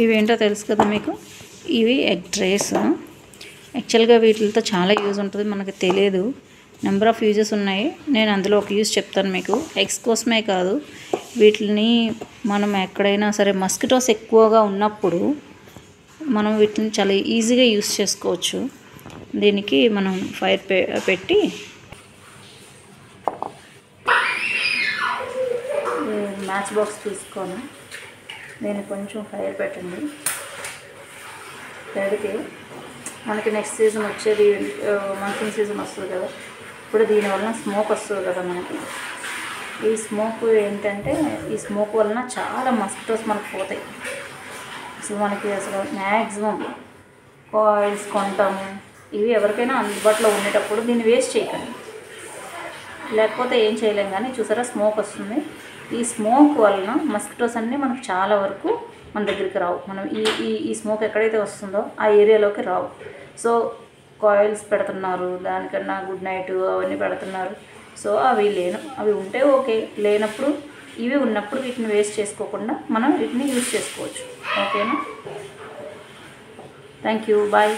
ఇవేంటో తెలుసు కదా మీకు, ఇవి ఎగ్ ట్రేస్. యాక్చువల్గా వీటితో చాలా యూజ్ ఉంటుంది, మనకు తెలియదు. నెంబర్ ఆఫ్ యూజెస్ ఉన్నాయి. నేను అందులో ఒక యూజ్ చెప్తాను మీకు. ఎగ్స్ కోసమే కాదు, వీటిని మనం ఎక్కడైనా సరే మస్కిటోస్ ఎక్కువగా ఉన్నప్పుడు మనం వీటిని చాలా ఈజీగా యూజ్ చేసుకోవచ్చు. దీనికి మనం ఫైర్ పెట్టి మ్యాచ్ బాక్స్ తీసుకొని దీన్ని కొంచెం ఫైర్ పెట్టండి. పెడితే మనకి నెక్స్ట్ సీజన్ వచ్చేది మాన్సూన్ సీజన్ వస్తుంది కదా, ఇప్పుడు దీనివల్ల స్మోక్ వస్తుంది కదా మనకి. ఈ స్మోక్ ఏంటంటే, ఈ స్మోక్ వలన చాలా మస్కిటోస్ మనకు పోతాయి. అసలు మనకి అసలు మ్యాక్సిమం కాయిల్స్ కొంటాము, ఇవి ఎవరికైనా అందుబాటులో ఉండేటప్పుడు దీన్ని వేస్ట్ చేయకండి. లేకపోతే ఏం చేయలేం. కానీ చూసారా స్మోక్ వస్తుంది. ఈ స్మోక్ వలన మస్కిటోస్ అన్నీ మనకు చాలా వరకు మన దగ్గరికి రావు. మనం ఈ స్మోక్ ఎక్కడైతే వస్తుందో ఆ ఏరియాలోకి రావు. సో కాయిల్స్ పెడుతున్నారు, దానికన్నా గుడ్ నైట్ అవన్నీ పెడుతున్నారు. సో అవి ఉంటే ఓకే, లేనప్పుడు ఇవి ఉన్నప్పుడు వీటిని వేస్ట్ చేసుకోకుండా మనం వీటిని యూజ్ చేసుకోవచ్చు. ఓకేనా? Thank you, bye.